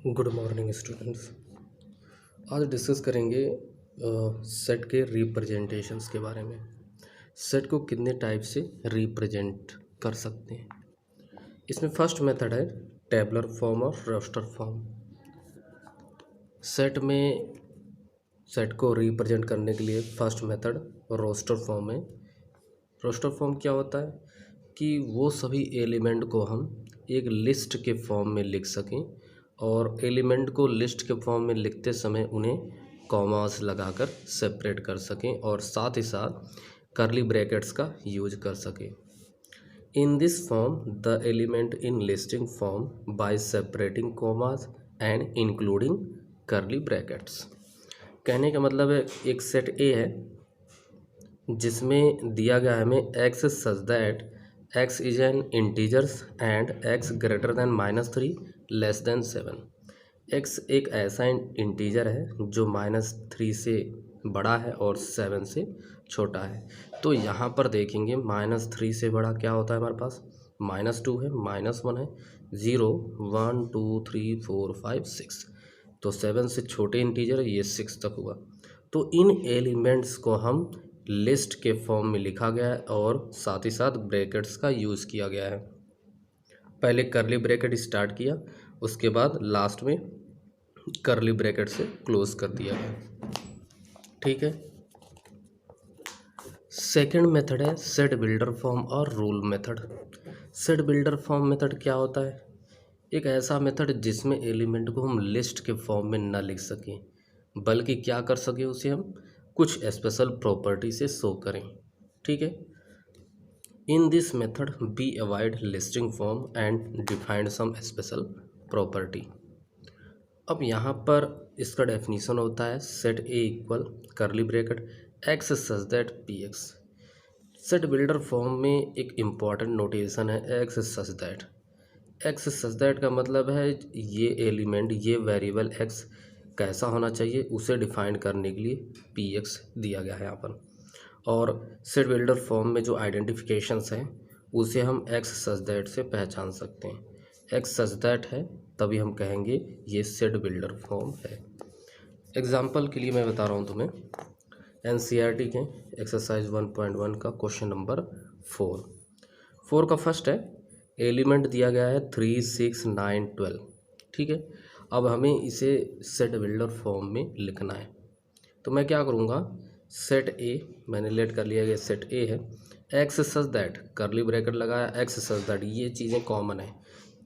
Good morning students. आज discuss करेंगे set के रिप्रेजेंटेशंस के बारे में। सेट को कितने टाइप से रिप्रेजेंट कर सकते हैं। इसमें फर्स्ट मेथड है टेबलर फॉर्म और रोस्टर फॉर्म। सेट को रिप्रेजेंट करने के लिए फर्स्ट मेथड रोस्टर फॉर्म है। रोस्टर फॉर्म क्या होता है कि वो सभी एलिमेंट को हम एक लिस्ट के फॉर्म में लिख सकें और एलिमेंट को लिस्ट के फॉर्म में लिखते समय उन्हें कॉमास लगाकर सेपरेट कर सकें और साथ ही साथ कर्ली ब्रैकेट्स का यूज कर सकें। In this form the element in listing form by separating commas and including curly brackets. कहने का मतलब है एक सेट ए है जिसमें दिया गया है हमें x such that x is N integers and x greater then -3 less than 7। X एक ऐसा इंटीजर है जो -3 से बड़ा है और 7 से छोटा है। तो यहाँ पर देखेंगे -3 से बड़ा क्या होता है हमारे पास, -2 है, -1 है, 0 1 2 3 4 5 6। तो 7 से छोटे इंटीजर है, ये 6 तक हुआ। तो इन एलिमेंट्स को हम लिस्ट के फॉर्म में लिखा गया है और साथ ही साथ ब्रैकेट्स का यूज़ किया गया है। पहले कर्ली ब्रैकेट स्टार्ट किया, उसके बाद लास्ट में कर्ली ब्रैकेट से क्लोज कर दिया गया। ठीक है। सेकंड मेथड है सेट बिल्डर फॉर्म और rule method. Set builder form method क्या होता है, एक ऐसा मेथड जिसमें एलिमेंट को हम लिस्ट के फॉर्म में ना लिख सकें बल्कि क्या कर सकें, उसे हम कुछ स्पेशल प्रॉपर्टी से शो करें। ठीक है। In this method be avoid listing form and defined some special property. अब यहाँ पर इसका डेफिनेशन होता है set A equal curly bracket x such that P x. Set builder form में एक इम्पॉर्टेंट नोटेशन है x such that. X such that का मतलब है ये एलिमेंट, ये वेरिएबल एक्स कैसा होना चाहिए उसे डिफाइन करने के लिए पी एक्स दिया गया है यहाँ पर। और सेट बिल्डर फॉर्म में जो आइडेंटिफिकेशंस हैं उसे हम एक्स सच दैट से पहचान सकते हैं। एक्स सच दैट है तभी हम कहेंगे ये सेट बिल्डर फॉर्म है। एग्जाम्पल के लिए मैं बता रहा हूँ तुम्हें, एनसीईआरटी के एक्सरसाइज 1.1 का क्वेश्चन नंबर 4 का फर्स्ट है एलिमेंट दिया गया है 3 6 9 12। ठीक है। अब हमें इसे सेट बिल्डर फॉर्म में लिखना है तो मैं क्या करूँगा, सेट ए मैंने लेट कर लिया, गया सेट ए है, x such that curly bracket लगाया, एक्स सच दैट, ये चीज़ें कॉमन है,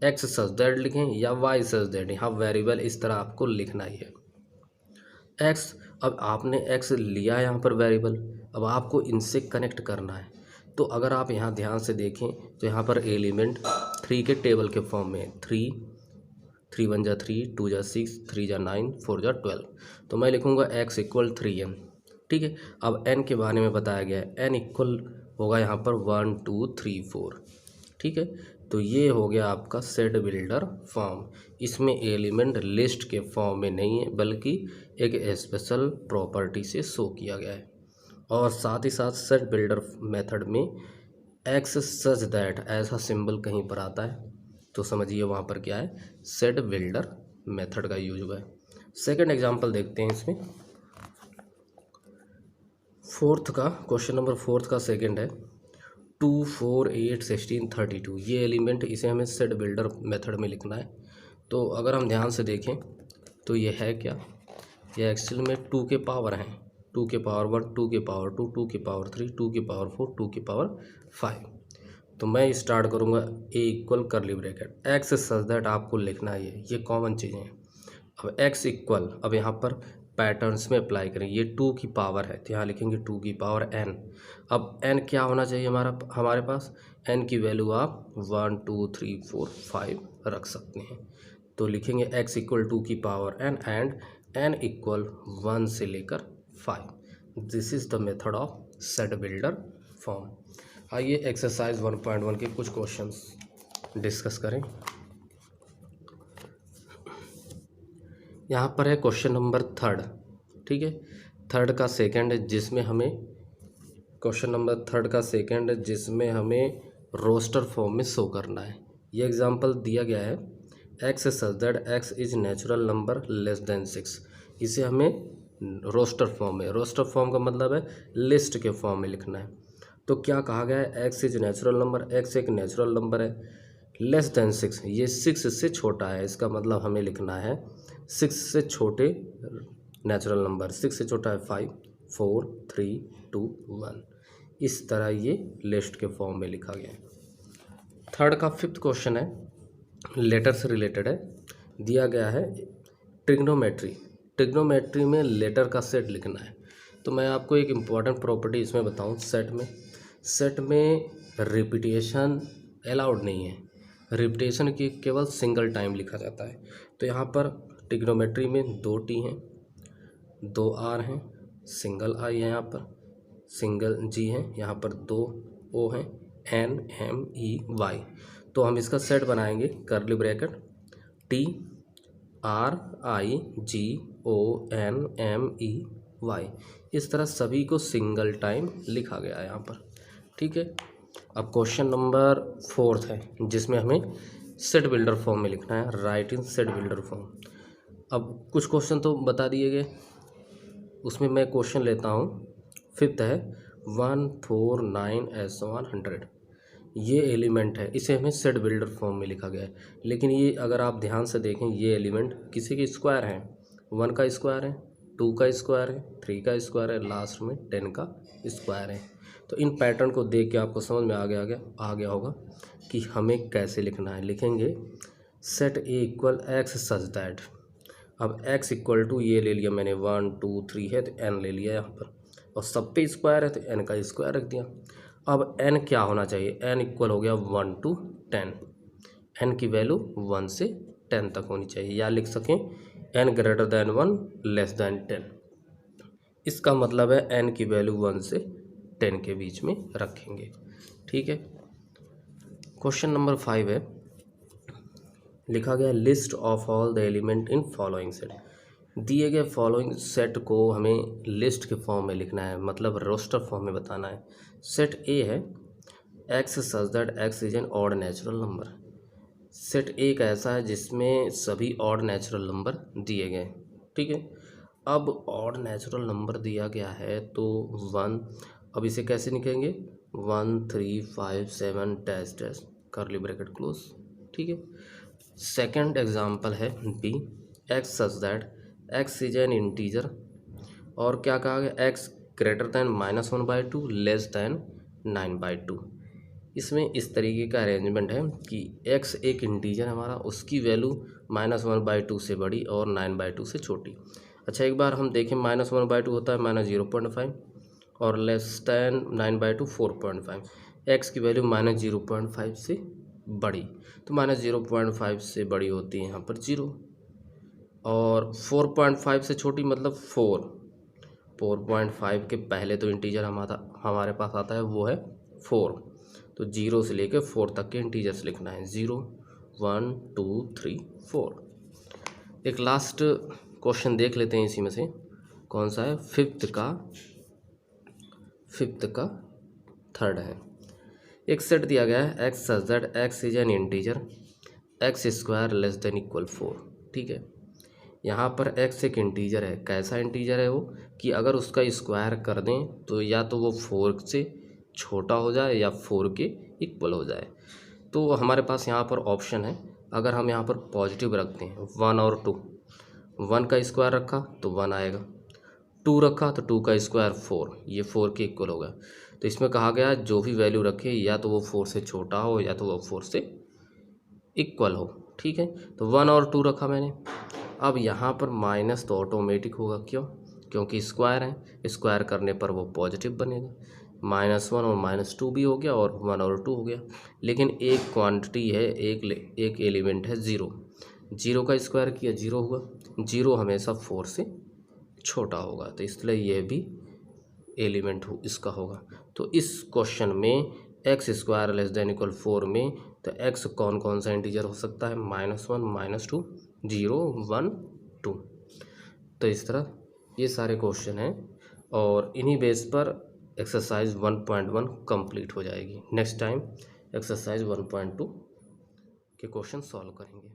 एक्स सच दैट लिखें या वाई सच दैट, यहाँ वेरिएबल इस तरह आपको लिखना ही है। एक्स, अब आपने एक्स लिया यहाँ पर वेरिएबल, अब आपको इनसे कनेक्ट करना है। तो अगर आप यहाँ ध्यान से देखें तो यहाँ पर एलिमेंट 3 के टेबल के फॉर्म में 3 3 1 जा 3 2 जा 6 3 जा 9 4 जा 12। तो मैं लिखूँगा x इक्वल 3n। ठीक है। अब n के बारे में बताया गया है, n इक्वल होगा यहाँ पर 1 2 3 4। ठीक है। तो ये हो गया आपका सेट बिल्डर फॉर्म। इसमें एलिमेंट लिस्ट के फॉर्म में नहीं है बल्कि एक स्पेशल प्रॉपर्टी से शो किया गया है। और साथ ही साथ सेट बिल्डर मेथड में एक्स सच दैट ऐसा सिंबल कहीं पर आता है तो समझिए वहाँ पर क्या है, सेट बिल्डर मेथड का यूज हुआ है। सेकंड एग्जांपल देखते हैं इसमें, फोर्थ का क्वेश्चन नंबर 4 का सेकंड है 2 4 8 16 32। ये एलिमेंट इसे हमें सेट बिल्डर मेथड में लिखना है। तो अगर हम ध्यान से देखें तो ये है क्या, ये एक्चुअल में 2 के पावर हैं, 2 के पावर 1 2 के पावर 2 2 के पावर 3 2 के पावर 4 2 के पावर 5। तो मैं स्टार्ट करूँगा A equal curly bracket x such that, आपको लिखना है ये कॉमन चीज़ें हैं। अब एक्स इक्वल, अब यहाँ पर पैटर्न्स में अप्लाई करें, ये 2 की पावर है तो यहाँ लिखेंगे 2 की पावर n। अब n क्या होना चाहिए हमारे पास, n की वैल्यू आप 1 2 3 4 5 रख सकते हैं। तो लिखेंगे x इक्वल 2 की power n and n equal 1 से लेकर 5। This is the method of set builder form. आइए एक्सरसाइज 1.1 के कुछ क्वेश्चंस डिस्कस करें। यहाँ पर है क्वेश्चन नंबर 3। ठीक है। थर्ड का सेकंड है जिसमें हमें क्वेश्चन नंबर 3 का सेकंड है जिसमें हमें रोस्टर फॉर्म में शो करना है। ये एग्जांपल दिया गया है x such that x is natural number less than 6। इसे हमें रोस्टर फॉर्म में, रोस्टर फॉर्म का मतलब है लिस्ट के फॉर्म में लिखना है। तो क्या कहा गया है, x is natural number, x एक नेचुरल नंबर है, लेस देन 6, ये 6 से छोटा है। इसका मतलब हमें लिखना है 6 से छोटे नेचुरल नंबर। 6 से छोटा है 5, 4, 3, 2, 1। इस तरह ये लिस्ट के फॉर्म में लिखा गया है। थर्ड का 5th क्वेश्चन है, लेटर से रिलेटेड है। दिया गया है ट्रिग्नोमेट्री, ट्रिग्नोमेट्री में लेटर का सेट लिखना है। तो मैं आपको एक इम्पॉर्टेंट प्रॉपर्टी इसमें बताऊं, सेट में रिपीटेशन अलाउड नहीं है। रिपीटेशन की केवल सिंगल टाइम लिखा जाता है। तो यहाँ पर ट्रिग्नोमेट्री में 2 टी हैं, 2 आर हैं, सिंगल आई है, यहाँ पर सिंगल जी है, यहाँ पर 2 ओ हैं, एन एम ई वाई। तो हम इसका सेट बनाएंगे, curly bracket T R I G O N M E Y. इस तरह सभी को सिंगल टाइम लिखा गया है यहाँ पर। ठीक है, अब क्वेश्चन नंबर 4 है, जिसमें हमें सेट बिल्डर फॉर्म में लिखना है, राइट इन सेट बिल्डर फॉर्म। अब कुछ क्वेश्चन तो बता दिए गए, उसमें मैं क्वेश्चन लेता हूँ। 5th है 1 4 9 S1 100। ये एलिमेंट है, इसे हमें सेट बिल्डर फॉर्म में लिखा गया है। लेकिन ये अगर आप ध्यान से देखें, ये एलिमेंट किसी के स्क्वायर हैं। 1 का स्क्वायर है, 2 का स्क्वायर है, 3 का स्क्वायर है, लास्ट में 10 का स्क्वायर है। तो इन पैटर्न को देख के आपको समझ में आ गया होगा कि हमें कैसे लिखना है। लिखेंगे set A equal x such that. अब x इक्वल टू ये ले लिया मैंने, 1 2 3 है तो n ले लिया यहाँ पर, और सब पे स्क्वायर है तो n का स्क्वायर रख दिया। अब n क्या होना चाहिए, n इक्वल हो गया 1 to 10। n की वैल्यू 1 से 10 तक होनी चाहिए, या लिख सकें n greater than 1 less than 10। इसका मतलब है n की वैल्यू 1 से 10 के बीच में रखेंगे। ठीक है, क्वेश्चन नंबर 5 है, लिखा गया list of all the element in following set. दिए गए फॉलोइंग सेट को हमें लिस्ट के फॉर्म में लिखना है, मतलब रोस्टर फॉर्म में बताना है। सेट ए है x such that x is N odd natural number. Set ए एक ऐसा है जिसमें सभी ऑड नेचुरल नंबर दिए गए। ठीक है, अब ऑड नेचुरल नंबर दिया गया है तो 1, अब इसे कैसे लिखेंगे, 1 3 5 7 dash dash curly bracket close. ठीक है, सेकेंड एग्जाम्पल है B, x such that x is an integer, और क्या कहा गया, x greater than -1/2 less than 9/2। इसमें इस तरीके का अरेंजमेंट है कि एक्स एक इंटीजर हमारा, उसकी वैल्यू -1/2 से बड़ी और 9/2 से छोटी। अच्छा, एक बार हम देखें, -1/2 होता है -0.5 और लेस दैन 9/2 4.5। एक्स की वैल्यू -0.5 से बड़ी, तो -0.5 से बड़ी होती है यहाँ पर 0, और 4.5 से छोटी मतलब 4। 4.5 के पहले तो इंटीजर हमारे पास आता है, वो है 4। तो 0 से लेकर 4 तक के इंटीजर्स लिखना है, 0 1 2 3 4। एक लास्ट क्वेश्चन देख लेते हैं इसी में से, कौन सा है, 5th का 3rd है। एक सेट दिया गया है x such that x is an integer x square less than equal 4। ठीक है, यहाँ पर एक्स एक इंटीजर है। कैसा इंटीजर है वो, कि अगर उसका स्क्वायर कर दें तो या तो वो 4 से छोटा हो जाए या 4 के इक्वल हो जाए। तो हमारे पास यहाँ पर ऑप्शन है, अगर हम यहाँ पर पॉजिटिव रखते हैं 1 और 2, 1 का स्क्वायर रखा तो 1 आएगा, 2 रखा तो 2 का स्क्वायर 4, ये 4 के इक्वल होगा। तो इसमें कहा गया जो भी वैल्यू रखे या तो वो 4 से छोटा हो या तो वो 4 से इक्वल हो। ठीक है, तो 1 और 2 रखा मैंने। अब यहाँ पर माइनस तो ऑटोमेटिक होगा, क्यों, क्योंकि स्क्वायर है, स्क्वायर करने पर वो पॉजिटिव बनेगा। -1 और -2 भी हो गया और 1 और 2 हो गया। लेकिन एक क्वांटिटी है, एक एलिमेंट है 0, 0 का स्क्वायर किया 0 हुआ, 0 हमेशा 4 से छोटा होगा, तो इसलिए यह भी एलिमेंट इसका होगा। तो इस क्वेश्चन में x square less than equal 4 में तो एक्स कौन कौन सा इंटीजर हो सकता है, -1 -2 0 1 2। तो इस तरह ये सारे क्वेश्चन हैं, और इन्हीं बेस पर एक्सरसाइज 1.1 कंप्लीट हो जाएगी। नेक्स्ट टाइम एक्सरसाइज 1.2 के क्वेश्चन सॉल्व करेंगे।